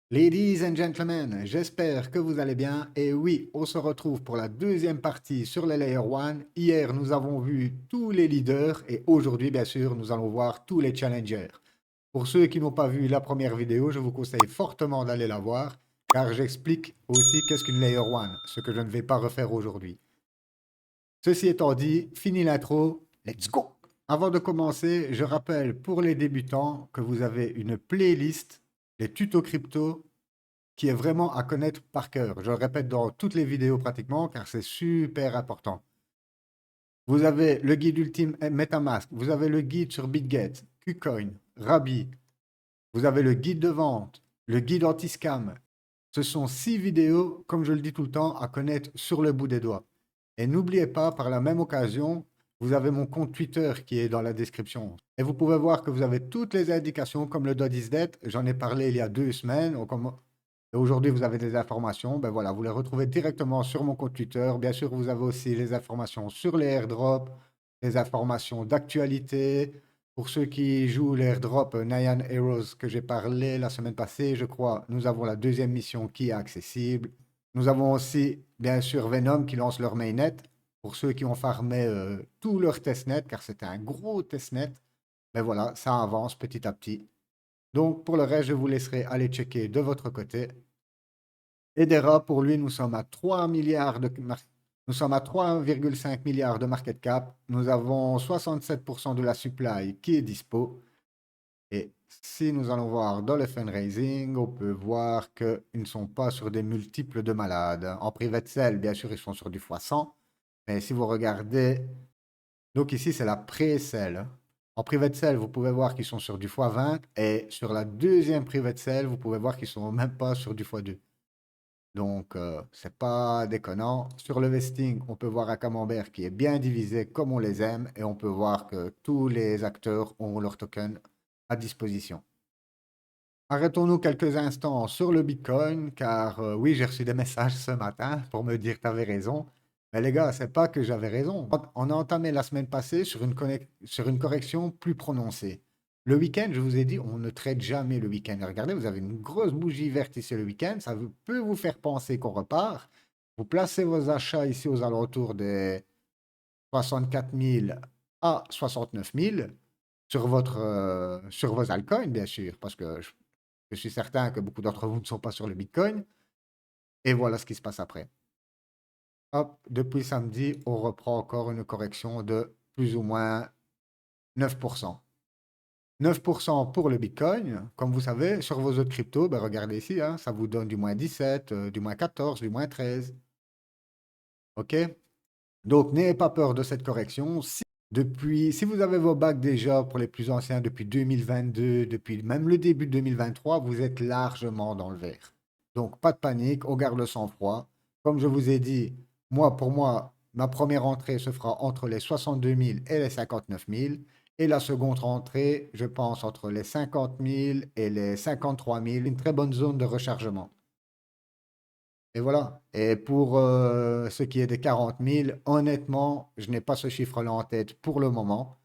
Ladies and gentlemen, j'espère que vous allez bien. Et oui, on se retrouve pour la deuxième partie sur les Layer 1. Hier, nous avons vu tous les leaders et aujourd'hui, bien sûr, nous allons voir tous les challengers. Pour ceux qui n'ont pas vu la première vidéo, je vous conseille fortement d'aller la voir car j'explique aussi qu'est-ce qu'une Layer 1, ce que je ne vais pas refaire aujourd'hui. Ceci étant dit, fini l'intro, let's go! Avant de commencer, je rappelle pour les débutants que vous avez une playlist, les tutos crypto qui est vraiment à connaître par cœur. Je le répète dans toutes les vidéos pratiquement, car c'est super important. Vous avez le guide ultime MetaMask, vous avez le guide sur BitGet, KuCoin, Rabi, vous avez le guide de vente, le guide anti-scam. Ce sont 6 vidéos, comme je le dis tout le temps, à connaître sur le bout des doigts. Et n'oubliez pas, par la même occasion, vous avez mon compte Twitter qui est dans la description. Et vous pouvez voir que vous avez toutes les indications, comme le dot is dead. J'en ai parlé il y a 2 semaines. Et aujourd'hui, vous avez des informations. Ben voilà, vous les retrouvez directement sur mon compte Twitter. Bien sûr, vous avez aussi les informations sur les airdrops, les informations d'actualité. Pour ceux qui jouent les airdrops Nyan Heroes que j'ai parlé la semaine passée, je crois, nous avons la deuxième mission qui est accessible. Nous avons aussi, bien sûr, Venom qui lance leur mainnet. Pour ceux qui ont farmé tout leur testnet, car c'était un gros testnet. Mais voilà, ça avance petit à petit. Donc, pour le reste, je vous laisserai aller checker de votre côté. Edera, pour lui, nous sommes à 3 milliards nous sommes à 3,5 milliards de market cap. Nous avons 67% de la supply qui est dispo. Et si nous allons voir dans le fundraising, on peut voir qu'ils ne sont pas sur des multiples de malades. En private sale, bien sûr, ils sont sur du x100. Mais si vous regardez, donc ici, c'est la pré-sale. En private sale, vous pouvez voir qu'ils sont sur du x20. Et sur la deuxième private sale, vous pouvez voir qu'ils sont même pas sur du x2. Donc, c'est pas déconnant. Sur le vesting, on peut voir un camembert qui est bien divisé comme on les aime et on peut voir que tous les acteurs ont leur token à disposition. Arrêtons-nous quelques instants sur le Bitcoin, car oui, j'ai reçu des messages ce matin pour me dire que tu avais raison. Mais les gars, c'est pas que j'avais raison. On a entamé la semaine passée sur une correction plus prononcée. Le week-end, je vous ai dit, on ne trade jamais le week-end. Regardez, vous avez une grosse bougie verte ici le week-end. Peut vous faire penser qu'on repart. Vous placez vos achats ici aux alentours des 64 000 à 69 000 sur vos altcoins, bien sûr, parce que je suis certain que beaucoup d'entre vous ne sont pas sur le Bitcoin. Et voilà ce qui se passe après. Hop, depuis samedi, on reprend encore une correction de plus ou moins 9%. 9% pour le Bitcoin. Comme vous savez, sur vos autres cryptos, ben regardez ici, hein, ça vous donne du moins 17, du moins 14, du moins 13. OK? Donc, n'ayez pas peur de cette correction. Si vous avez vos bacs déjà pour les plus anciens depuis 2022, depuis même le début de 2023, vous êtes largement dans le vert. Donc, pas de panique, on garde le sang-froid. Comme je vous ai dit, pour moi, ma première entrée se fera entre les 62 000 et les 59 000. Et la seconde entrée, je pense, entre les 50 000 et les 53 000. Une très bonne zone de rechargement. Et voilà. Et pour ce qui est des 40 000, honnêtement, je n'ai pas ce chiffre-là en tête pour le moment.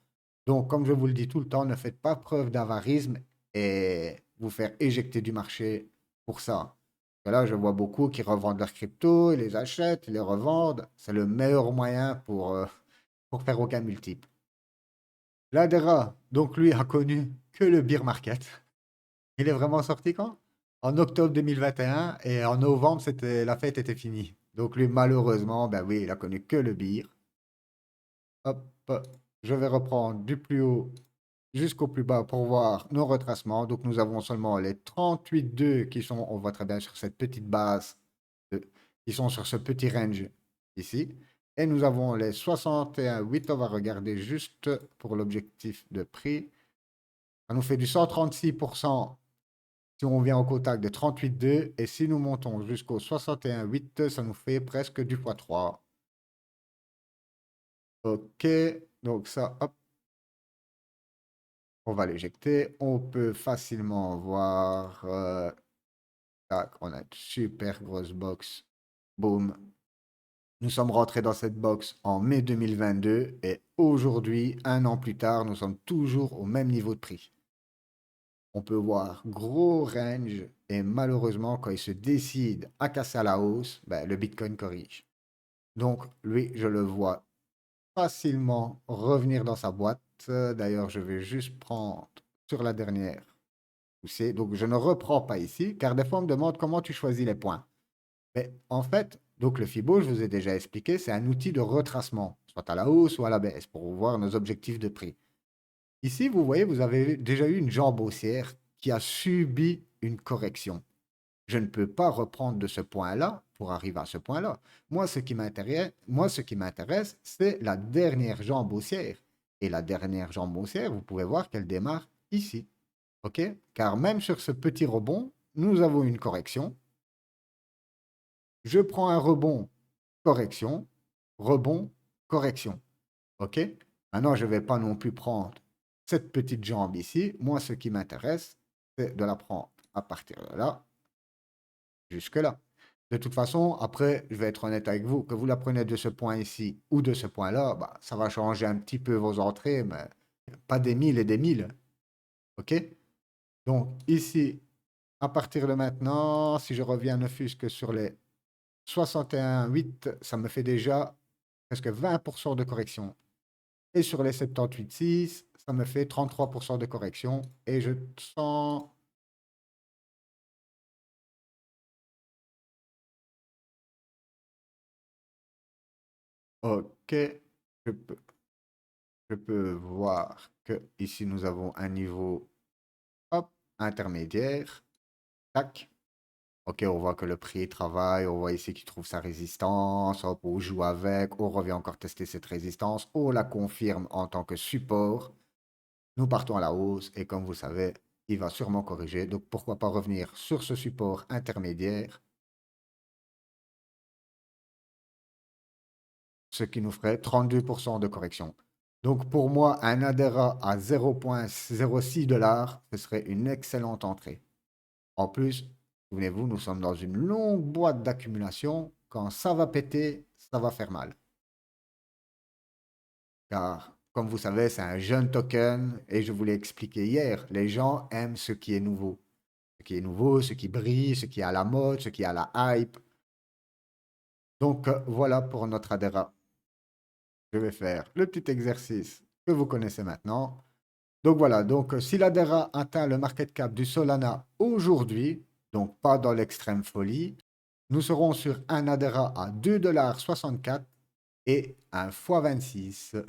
Donc, comme je vous le dis tout le temps, ne faites pas preuve d'avarisme et vous faire éjecter du marché pour ça. Là, je vois beaucoup qui revendent leurs cryptos, ils les achètent, ils les revendent. C'est le meilleur moyen pour faire aucun multiple. L'Adera, donc lui, a connu que le bear market. Il est vraiment sorti quand? En octobre 2021 et en novembre, la fête était finie. Donc lui, malheureusement, ben oui, il a connu que le beer. Hop, je vais reprendre du plus haut jusqu'au plus bas pour voir nos retracements. Donc nous avons seulement les 38,2 qui sont, on voit très bien sur cette petite base, qui sont sur ce petit range ici. Et nous avons les 61,8, on va regarder juste pour l'objectif de prix. Ça nous fait du 136% si on vient au contact de 38,2 et si nous montons jusqu'au 61,8, ça nous fait presque du x3. Ok, donc ça, hop, on va l'éjecter. On peut facilement voir. Tac, on a une super grosse box. Boom. Nous sommes rentrés dans cette box en mai 2022 et aujourd'hui, un an plus tard, nous sommes toujours au même niveau de prix. On peut voir gros range et malheureusement, quand il se décide à casser à la hausse, ben, le Bitcoin corrige. Donc, lui, je le vois facilement revenir dans sa boîte. D'ailleurs, je vais juste prendre sur la dernière poussée. Donc, je ne reprends pas ici, car des fois, on me demande comment tu choisis les points. Mais en fait, donc le Fibo, je vous ai déjà expliqué, c'est un outil de retracement, soit à la hausse ou à la baisse, pour voir nos objectifs de prix. Ici, vous voyez, vous avez déjà eu une jambe haussière qui a subi une correction. Je ne peux pas reprendre de ce point-là pour arriver à ce point-là. Moi, ce qui m'intéresse, c'est la dernière jambe haussière. Et la dernière jambe haussière, vous pouvez voir qu'elle démarre ici. OK? Car même sur ce petit rebond, nous avons une correction. Je prends un rebond, correction, rebond, correction. OK? Maintenant, je ne vais pas non plus prendre cette petite jambe ici. Moi, ce qui m'intéresse, c'est de la prendre à partir de là jusque-là. De toute façon, après, je vais être honnête avec vous, que vous la prenez de ce point ici ou de ce point-là, bah, ça va changer un petit peu vos entrées, mais pas des mille et des mille. OK? Donc, ici, à partir de maintenant, si je reviens ne fût-ce que sur les 61,8, ça me fait déjà presque 20% de correction. Et sur les 78,6, ça me fait 33% de correction. Et je sens... OK, je peux, je peux voir que ici nous avons un niveau, hop, intermédiaire. Tac. OK, on voit que le prix travaille. On voit ici qu'il trouve sa résistance. Hop, on joue avec. On revient encore tester cette résistance. On la confirme en tant que support. Nous partons à la hausse. Et comme vous savez, il va sûrement corriger. Donc pourquoi pas revenir sur ce support intermédiaire, ce qui nous ferait 32% de correction. Donc pour moi, un ADRA à 0,06 $, ce serait une excellente entrée. En plus, souvenez-vous, nous sommes dans une longue boîte d'accumulation. Quand ça va péter, ça va faire mal. Car, comme vous savez, c'est un jeune token et je vous l'ai expliqué hier, les gens aiment ce qui est nouveau. Ce qui est nouveau, ce qui brille, ce qui est à la mode, ce qui est à la hype. Donc voilà pour notre ADRA. Je vais faire le petit exercice que vous connaissez maintenant. Donc voilà, donc si l'ADERA atteint le market cap du Solana aujourd'hui, donc pas dans l'extrême folie, nous serons sur un ADERA à 2,64 $ et un x26.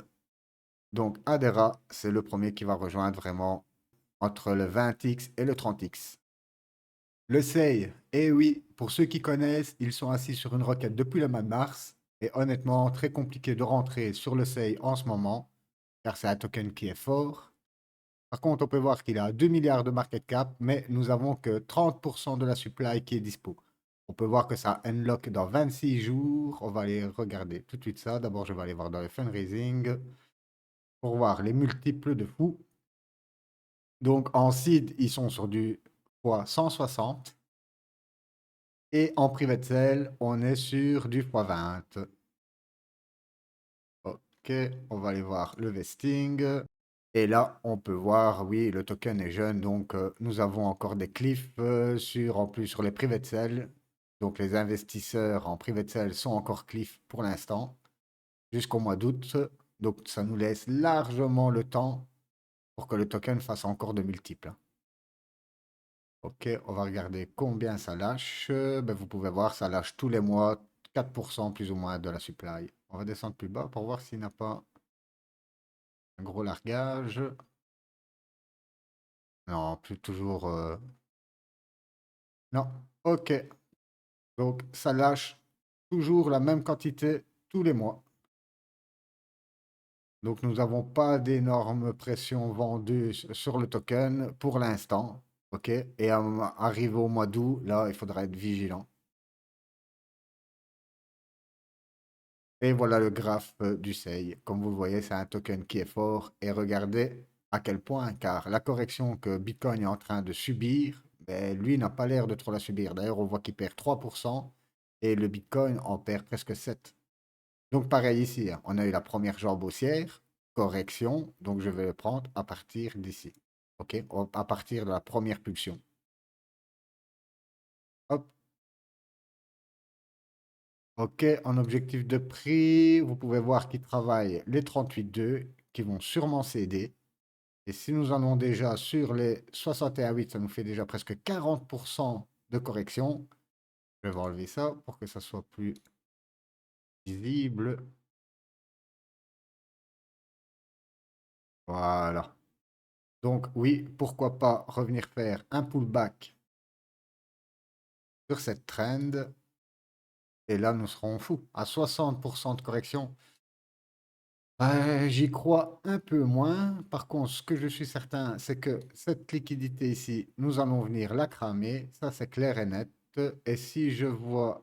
Donc ADERA, c'est le premier qui va rejoindre vraiment entre le 20x et le 30x. Le SEI, eh oui, pour ceux qui connaissent, ils sont assis sur une requête depuis le mois de mars. Et honnêtement, très compliqué de rentrer sur le SEI en ce moment, car c'est un token qui est fort. Par contre, on peut voir qu'il a 2 milliards de market cap, mais nous avons que 30% de la supply qui est dispo. On peut voir que ça unlock dans 26 jours. On va aller regarder tout de suite ça. D'abord, je vais aller voir dans le fundraising pour voir les multiples de fous. Donc, en seed, ils sont sur du x 160. Et en private sale, on est sur du x20. Ok, on va aller voir le vesting. Et là, on peut voir, oui, le token est jeune, donc nous avons encore des cliffs en plus sur les private sales. Donc les investisseurs en private sales sont encore cliffs pour l'instant, jusqu'au mois d'août. Donc ça nous laisse largement le temps pour que le token fasse encore de multiples. Ok, on va regarder combien ça lâche. Ben, vous pouvez voir, ça lâche tous les mois 4% plus ou moins de la supply. On va descendre plus bas pour voir s'il n'a pas un gros largage. Non, plus toujours. Non, ok. Donc, ça lâche toujours la même quantité tous les mois. Donc, nous n'avons pas d'énorme pression vendue sur le token pour l'instant. OK? Et arrivé au mois d'août, là, il faudra être vigilant. Et voilà le graphe du SEI. Comme vous le voyez, c'est un token qui est fort. Et regardez à quel point, car la correction que Bitcoin est en train de subir, ben, lui n'a pas l'air de trop la subir. D'ailleurs, on voit qu'il perd 3% et le Bitcoin en perd presque 7%. Donc pareil ici, hein, on a eu la première jambe haussière, correction, donc je vais le prendre à partir d'ici. OK, à partir de la première pulsion. Hop, OK, en objectif de prix, vous pouvez voir qu'il travaille les 38,2 qui vont sûrement céder. Et si nous allons déjà sur les 61,8, ça nous fait déjà presque 40% de correction. Je vais enlever ça pour que ça soit plus visible. Voilà. Donc oui, pourquoi pas revenir faire un pullback sur cette trend. Et là, nous serons fous. À 60% de correction, j'y crois un peu moins. Par contre, ce que je suis certain, c'est que cette liquidité ici, nous allons venir la cramer. Ça, c'est clair et net. Et si je vois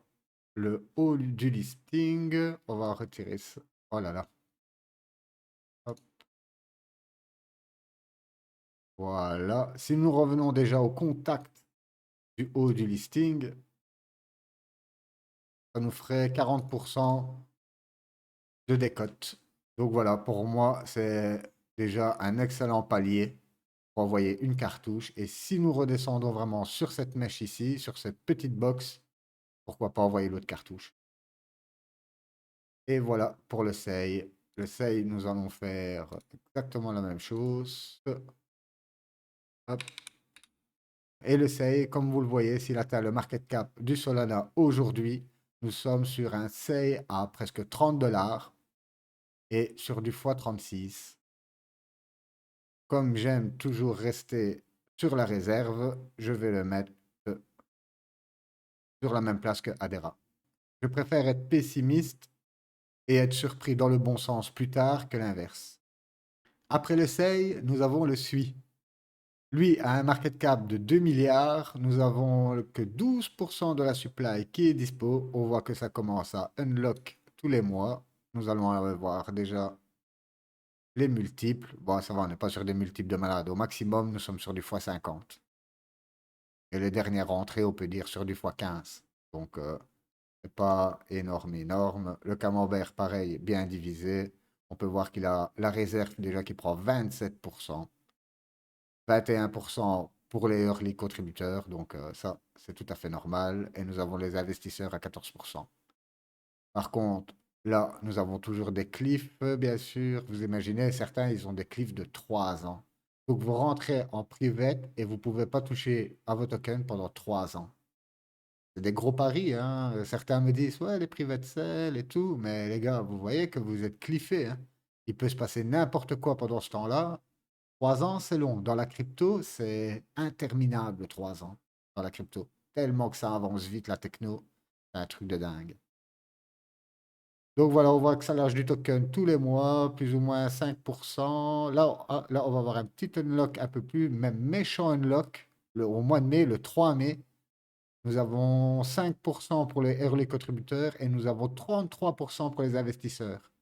le haut du listing, on va retirer ça. Oh là là. Hop, voilà. Si nous revenons déjà au contact du haut du listing, ça nous ferait 40% de décote. Donc voilà, pour moi, c'est déjà un excellent palier pour envoyer une cartouche. Et si nous redescendons vraiment sur cette mèche ici, sur cette petite box, pourquoi pas envoyer l'autre cartouche. Et voilà pour le seuil. Le seuil, nous allons faire exactement la même chose. Hop. Et le seuil, comme vous le voyez, s'il atteint le market cap du Solana aujourd'hui, nous sommes sur un seuil à presque 30 dollars et sur du x36. Comme j'aime toujours rester sur la réserve, je vais le mettre sur la même place que Adera. Je préfère être pessimiste et être surpris dans le bon sens plus tard que l'inverse. Après le seuil, nous avons le SUI. Lui a un market cap de 2 milliards. Nous avons que 12% de la supply qui est dispo. On voit que ça commence à unlock tous les mois. Nous allons avoir déjà les multiples. Bon, ça va, on n'est pas sur des multiples de malade. Au maximum, nous sommes sur du x50. Et les dernières entrées, on peut dire sur du x15. Donc, c'est pas énorme, énorme. Le camembert, pareil, bien divisé. On peut voir qu'il a la réserve déjà qui prend 27%. 21% pour les early contributeurs. Donc, ça, c'est tout à fait normal. Et nous avons les investisseurs à 14%. Par contre, là, nous avons toujours des cliffs, bien sûr. Vous imaginez, certains, ils ont des cliffs de 3 ans. Donc, vous rentrez en private et vous ne pouvez pas toucher à vos tokens pendant 3 ans. C'est des gros paris, hein. Certains me disent, ouais, les private sell et tout. Mais les gars, vous voyez que vous êtes cliffés, hein. Il peut se passer n'importe quoi pendant ce temps-là. 3 ans, c'est long. Dans la crypto, c'est interminable, 3 ans. Dans la crypto. Tellement que ça avance vite, la techno. C'est un truc de dingue. Donc voilà, on voit que ça lâche du token tous les mois, plus ou moins 5%. Là, on va avoir un petit unlock un peu plus, même méchant unlock, au mois de mai, le 3 mai. Nous avons 5% pour les early contributeurs et nous avons 33% pour les investisseurs.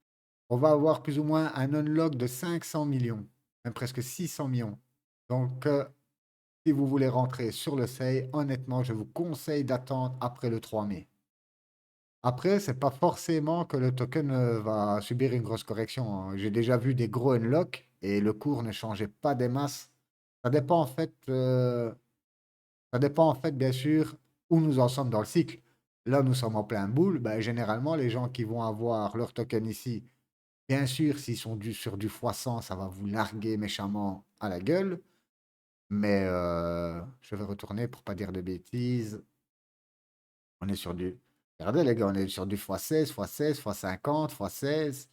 On va avoir plus ou moins un unlock de 500 millions, même presque 600 millions. Donc, si vous voulez rentrer sur le seuil, honnêtement, je vous conseille d'attendre après le 3 mai. Après, c'est pas forcément que le token va subir une grosse correction, hein. J'ai déjà vu des gros unlocks et le cours ne changeait pas des masses. Ça dépend en fait, bien sûr, où nous en sommes dans le cycle. Là, nous sommes en plein boule. Ben, généralement, les gens qui vont avoir leur token ici, bien sûr, s'ils sont sur du x100, ça va vous larguer méchamment à la gueule. Mais je vais retourner pour pas dire de bêtises. On est sur du. Regardez les gars, on est sur du x16, x16, x50, x16.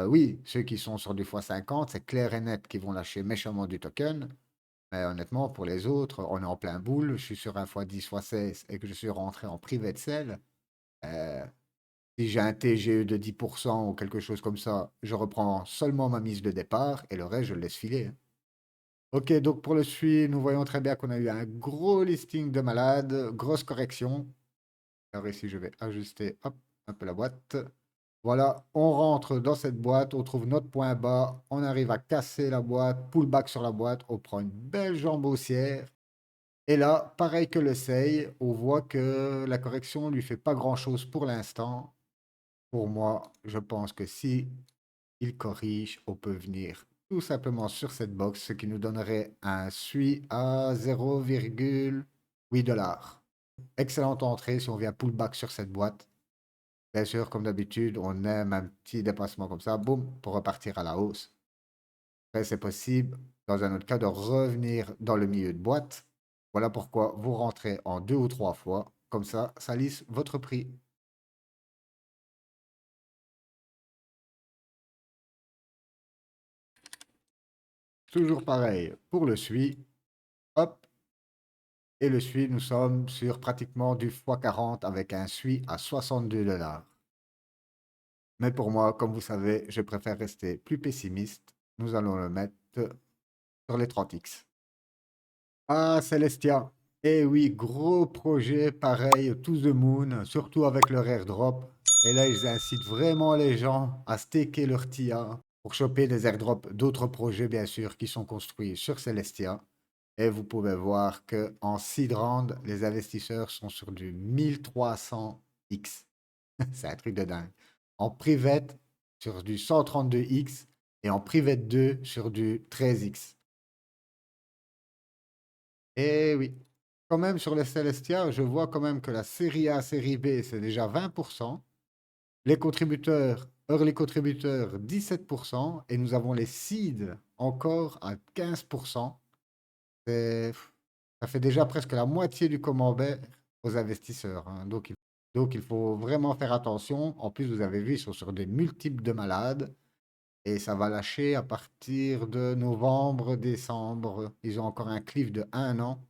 Oui, ceux qui sont sur du x50, c'est clair et net qu'ils vont lâcher méchamment du token. Mais honnêtement, pour les autres, on est en plein boule. Je suis sur un x10, x16 et que je suis rentré en privé de sel. euh, Si j'ai un TGE de 10% ou quelque chose comme ça, je reprends seulement ma mise de départ et le reste, je le laisse filer, hein. Ok, donc pour le suivi, nous voyons très bien qu'on a eu un gros listing de malades, grosse correction. Alors ici, je vais ajuster hop, un peu la boîte. Voilà, on rentre dans cette boîte, on trouve notre point bas, on arrive à casser la boîte, pullback sur la boîte, on prend une belle jambe haussière. Et là, pareil que le seuil, on voit que la correction lui fait pas grand-chose pour l'instant. Pour moi, je pense que si il corrige, on peut venir tout simplement sur cette box, ce qui nous donnerait un SUI à 0,8 $. Excellente entrée si on vient pullback sur cette boîte. Bien sûr, comme d'habitude, on aime un petit dépassement comme ça, boum, pour repartir à la hausse. Après, c'est possible, dans un autre cas, de revenir dans le milieu de boîte. Voilà pourquoi vous rentrez en 2 ou 3 fois. Comme ça lisse votre prix. Toujours pareil pour le SUI. Hop. Et le SUI, nous sommes sur pratiquement du x40 avec un SUI à 62 $. Mais pour moi, comme vous savez, je préfère rester plus pessimiste. Nous allons le mettre sur les 30X. Ah, Celestia. Eh oui, gros projet, pareil, to the moon, surtout avec leur airdrop. Et là, ils incitent vraiment les gens à staker leur TIA pour choper des airdrops d'autres projets, bien sûr, qui sont construits sur Celestia. Et vous pouvez voir que en seed round, les investisseurs sont sur du 1300X. C'est un truc de dingue. En private, sur du 132X et en private 2 sur du 13X. Et oui, quand même sur les Celestia, je vois quand même que la série A, série B, c'est déjà 20%. Les contributeurs, early contributeurs, 17%. Et nous avons les seeds encore à 15%. Ça fait déjà presque la moitié du camembert aux investisseurs, hein. Donc, il faut vraiment faire attention. En plus, vous avez vu, ils sont sur des multiples de malades. Et ça va lâcher à partir de novembre, décembre. Ils ont encore un cliff de 1 an.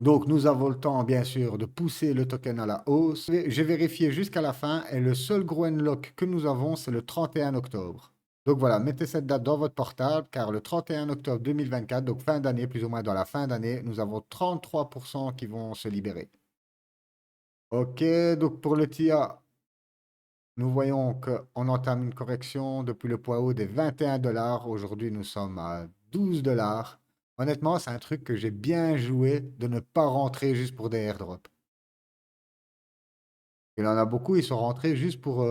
Donc, nous avons le temps, bien sûr, de pousser le token à la hausse. J'ai vérifié jusqu'à la fin et le seul gros unlock que nous avons, c'est le 31 octobre. Donc voilà, mettez cette date dans votre portable car le 31 octobre 2024, donc fin d'année, plus ou moins dans la fin d'année, nous avons 33% qui vont se libérer. Ok, donc pour le TIA, nous voyons qu'on entame une correction depuis le poids haut des 21 $. Aujourd'hui, nous sommes à 12 $. Honnêtement, c'est un truc que j'ai bien joué de ne pas rentrer juste pour des airdrops. Il en a beaucoup, ils sont rentrés juste pour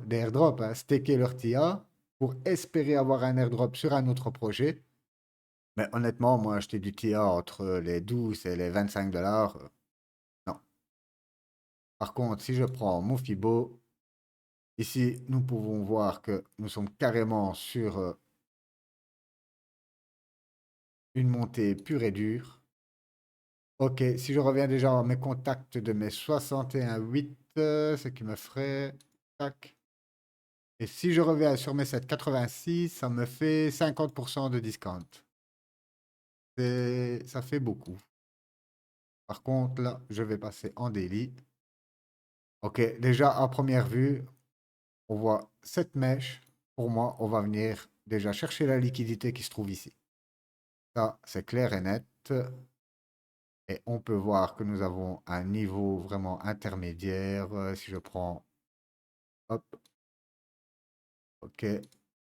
des airdrops, hein, staker leur TIA pour espérer avoir un airdrop sur un autre projet. Mais honnêtement, moi, acheter du TIA entre les 12 et les 25 $, non. Par contre, si je prends mon Fibo, ici, nous pouvons voir que nous sommes carrément sur une montée pure et dure. Ok, si je reviens déjà à mes contacts de mes 61,8, ce qui me ferait... Tac. Et si je reviens sur mes 7,86, ça me fait 50% de discount. Ça fait beaucoup. Par contre, là, je vais passer en daily. Ok, déjà à première vue, on voit cette mèche. Pour moi, on va venir déjà chercher la liquidité qui se trouve ici. Ça, c'est clair et net. Et on peut voir que nous avons un niveau vraiment intermédiaire. Si je prends, hop, ok,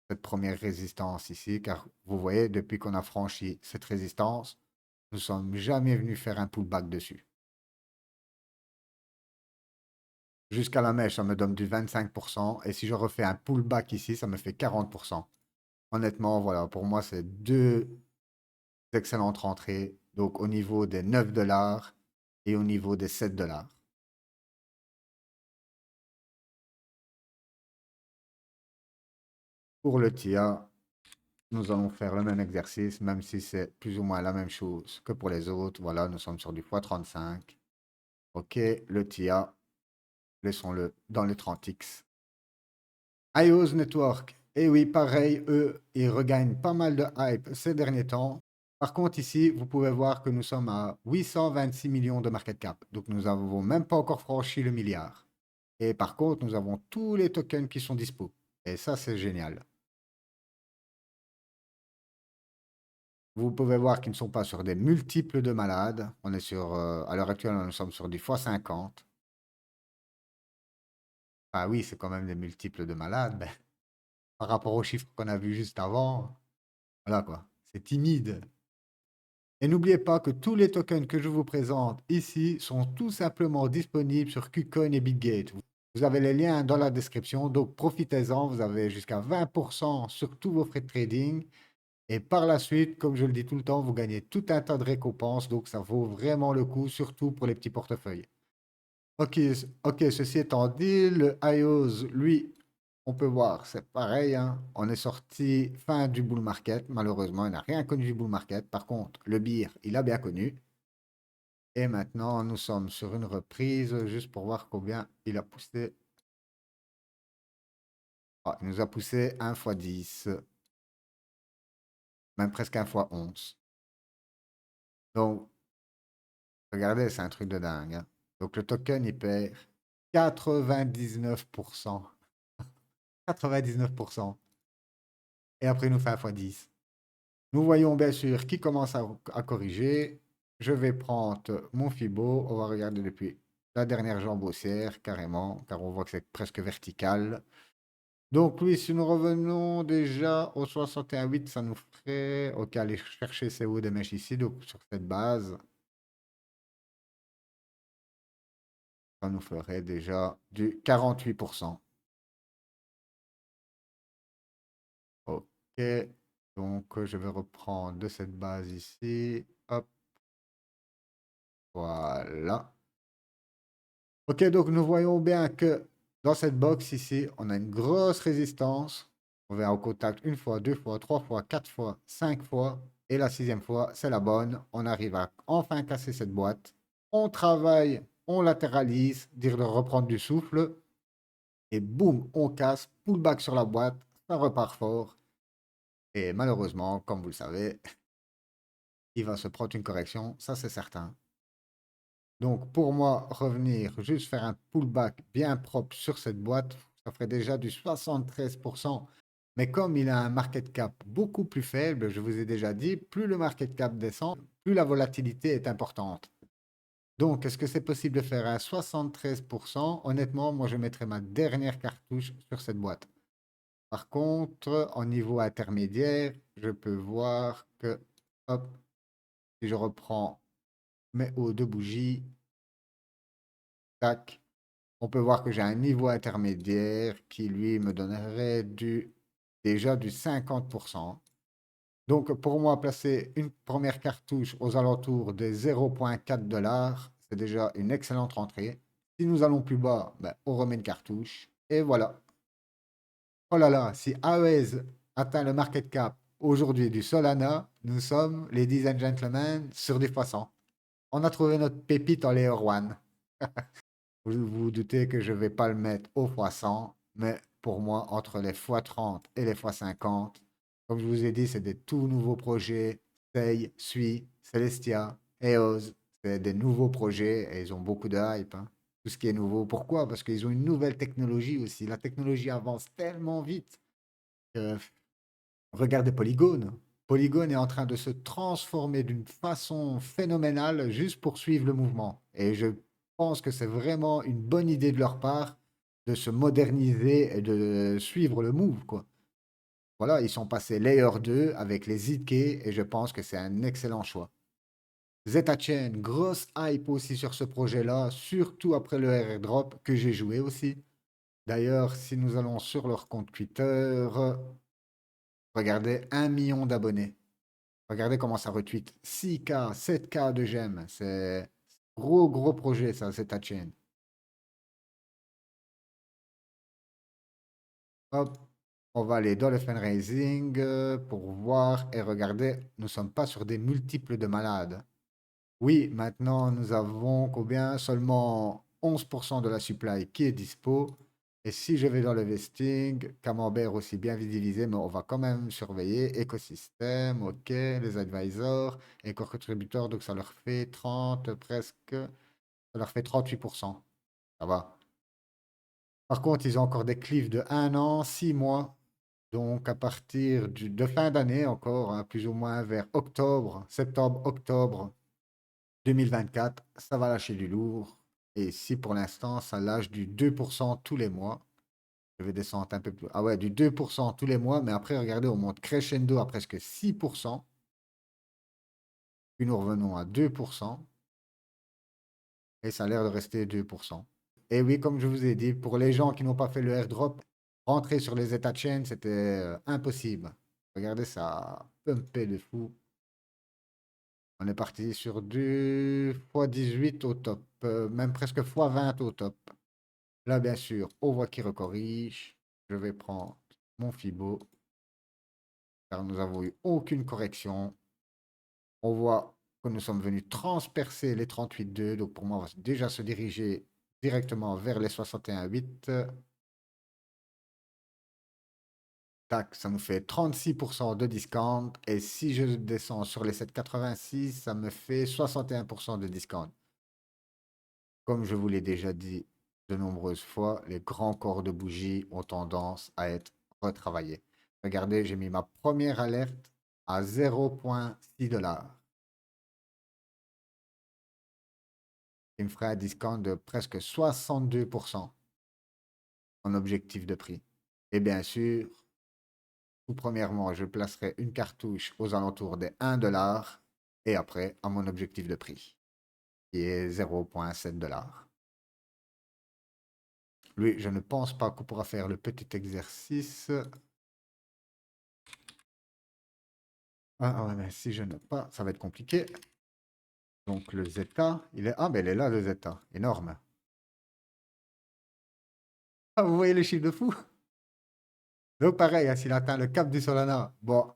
cette première résistance ici, car vous voyez, depuis qu'on a franchi cette résistance, nous ne sommes jamais venus faire un pullback dessus. Jusqu'à la mèche, ça me donne du 25%. Et si je refais un pullback ici, ça me fait 40%. Honnêtement, voilà, pour moi, c'est deux excellentes rentrées. Donc, au niveau des 9 $ et au niveau des 7 $. Pour le TIA, nous allons faire le même exercice, même si c'est plus ou moins la même chose que pour les autres. Voilà, nous sommes sur du x35. OK, le TIA, laissons-le dans les 30X. iOS Network, et oui, pareil, eux, ils regagnent pas mal de hype ces derniers temps. Par contre, ici, vous pouvez voir que nous sommes à 826 millions de market cap. Donc, nous n'avons même pas encore franchi le milliard. Et par contre, nous avons tous les tokens qui sont dispo. Et ça, c'est génial. Vous pouvez voir qu'ils ne sont pas sur des multiples de malades. On est sur, à l'heure actuelle, nous sommes sur du x50. Ah oui, c'est quand même des multiples de malades. Mais par rapport aux chiffres qu'on a vus juste avant, voilà quoi. C'est timide. Et n'oubliez pas que tous les tokens que je vous présente ici sont tout simplement disponibles sur KuCoin et BitGate. Vous avez les liens dans la description, donc profitez-en. Vous avez jusqu'à 20% sur tous vos frais de trading. Et par la suite, comme je le dis tout le temps, vous gagnez tout un tas de récompenses, donc ça vaut vraiment le coup, surtout pour les petits portefeuilles. Ok, ok, ceci étant dit, le IOS, lui, on peut voir, c'est pareil, hein. On est sorti fin du bull market. Malheureusement, il n'a rien connu du bull market. Par contre, le beer, il a bien connu. Et maintenant, nous sommes sur une reprise, juste pour voir combien il a poussé. Ah, il nous a poussé 1 fois 10, même presque 1 fois 11. Donc, regardez, c'est un truc de dingue, hein. Donc, le token, il perd 99%. 99%. Et après, il nous fait 1 fois 10. Nous voyons bien sûr qui commence à corriger. Je vais prendre mon Fibo. On va regarder depuis la dernière jambe haussière, carrément, car on voit que c'est presque vertical. Donc oui, si nous revenons déjà au 61,8, ça nous ferait... Ok, aller chercher ces hauts des mèches ici, donc sur cette base, ça nous ferait déjà du 48%. Ok, donc je vais reprendre de cette base ici. Hop, voilà. Ok, donc nous voyons bien que dans cette box ici, on a une grosse résistance. On va au contact une fois, deux fois, trois fois, quatre fois, cinq fois. Et la sixième fois, c'est la bonne. On arrive à enfin casser cette boîte. On travaille, on latéralise, dire de reprendre du souffle. Et boum, on casse, pullback sur la boîte. Ça repart fort. Et malheureusement, comme vous le savez, il va se prendre une correction. Ça, c'est certain. Donc, pour moi, revenir, juste faire un pullback bien propre sur cette boîte, ça ferait déjà du 73%. Mais comme il a un market cap beaucoup plus faible, je vous ai déjà dit, plus le market cap descend, plus la volatilité est importante. Donc, est-ce que c'est possible de faire un 73%? Honnêtement, moi, je mettrais ma dernière cartouche sur cette boîte. Par contre, en niveau intermédiaire, je peux voir que, hop, si je reprends mes hauts de bougies, tac, on peut voir que j'ai un niveau intermédiaire qui, lui, me donnerait déjà du 50%. Donc, pour moi, placer une première cartouche aux alentours des 0,4 $, c'est déjà une excellente rentrée. Si nous allons plus bas, ben, on remet une cartouche. Et voilà. Oh là là, si AES atteint le market cap aujourd'hui du Solana, nous sommes, ladies and gentlemen, sur du poisson. On a trouvé notre pépite en Layer One. Vous vous doutez que je ne vais pas le mettre au x100, mais pour moi, entre les x30 et les x50, comme je vous ai dit, c'est des tout nouveaux projets. Sei, Sui, Celestia, EOS, c'est des nouveaux projets et ils ont beaucoup de hype, hein. Tout ce qui est nouveau. Pourquoi? Parce qu'ils ont une nouvelle technologie aussi. La technologie avance tellement vite que regardez Polygon. Polygon est en train de se transformer d'une façon phénoménale juste pour suivre le mouvement. Et je pense que c'est vraiment une bonne idée de leur part de se moderniser et de suivre le move, quoi. Voilà, ils sont passés Layer 2 avec les ZK et je pense que c'est un excellent choix. Zeta Chain, grosse hype aussi sur ce projet-là, surtout après le airdrop que j'ai joué aussi. D'ailleurs, si nous allons sur leur compte Twitter, regardez, 1 million d'abonnés. Regardez comment ça retweet. 6K, 7K de j'aime. C'est gros, gros projet, ça, c'est ta chaîne. Hop, on va aller dans le fundraising pour voir et regarder. Nous ne sommes pas sur des multiples de malades. Oui, maintenant, nous avons combien? Seulement 11% de la supply qui est dispo. Et si je vais dans le vesting, Camembert aussi bien visibilisé, mais on va quand même surveiller. Écosystème, ok, les advisors, éco-contributeurs, donc ça leur fait 30 presque, ça leur fait 38%. Ça va. Par contre, ils ont encore des cliffs de 1 an, 6 mois. Donc à partir de fin d'année encore, hein, plus ou moins vers octobre, septembre, octobre 2024, ça va lâcher du lourd. Et si pour l'instant, ça lâche du 2% tous les mois, je vais descendre un peu plus. Ah ouais, du 2% tous les mois, mais après, regardez, on monte crescendo à presque 6%. Puis nous revenons à 2%. Et ça a l'air de rester 2%. Et oui, comme je vous ai dit, pour les gens qui n'ont pas fait le airdrop, rentrer sur les États chain, c'était impossible. Regardez ça, pumpé de fou. On est parti sur du x18 au top, même presque x20 au top. Là, bien sûr, on voit qu'il recorrige. Je vais prendre mon Fibo, car nous n'avons eu aucune correction. On voit que nous sommes venus transpercer les 38,2. Donc pour moi, on va déjà se diriger directement vers les 61,8. Tac, ça nous fait 36% de discount. Et si je descends sur les 7,86, ça me fait 61% de discount. Comme je vous l'ai déjà dit de nombreuses fois, les grands corps de bougie ont tendance à être retravaillés. Regardez, j'ai mis ma première alerte à 0,6 $. Il me ferait un discount de presque 62% en objectif de prix. Et bien sûr, tout premièrement, je placerai une cartouche aux alentours des 1 $ et après à mon objectif de prix, qui est 0,7 $. Lui, je ne pense pas qu'on pourra faire le petit exercice. Ah ouais, mais si je ne pas, ça va être compliqué. Donc le zeta, il est... Ah, mais il est là le zeta, énorme. Ah, vous voyez le chiffre de fou? Donc pareil, hein, s'il atteint le cap du Solana, bon,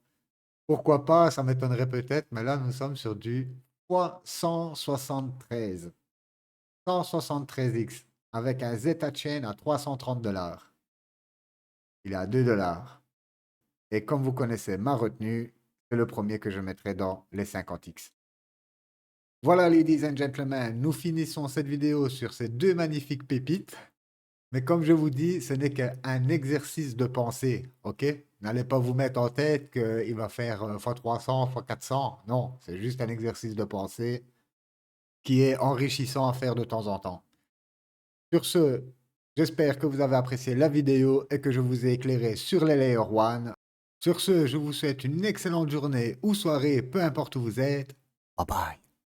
pourquoi pas, ça m'étonnerait peut-être, mais là nous sommes sur du fois 173. 173x avec un Zeta Chain à 330 $. Il est à 2 $. Et comme vous connaissez ma retenue, c'est le premier que je mettrai dans les 50x. Voilà, ladies and gentlemen, nous finissons cette vidéo sur ces deux magnifiques pépites. Mais comme je vous dis, ce n'est qu'un exercice de pensée, ok? N'allez pas vous mettre en tête qu'il va faire x300, x400. Non, c'est juste un exercice de pensée qui est enrichissant à faire de temps en temps. Sur ce, j'espère que vous avez apprécié la vidéo et que je vous ai éclairé sur les Layer One. Sur ce, je vous souhaite une excellente journée ou soirée, peu importe où vous êtes. Bye bye.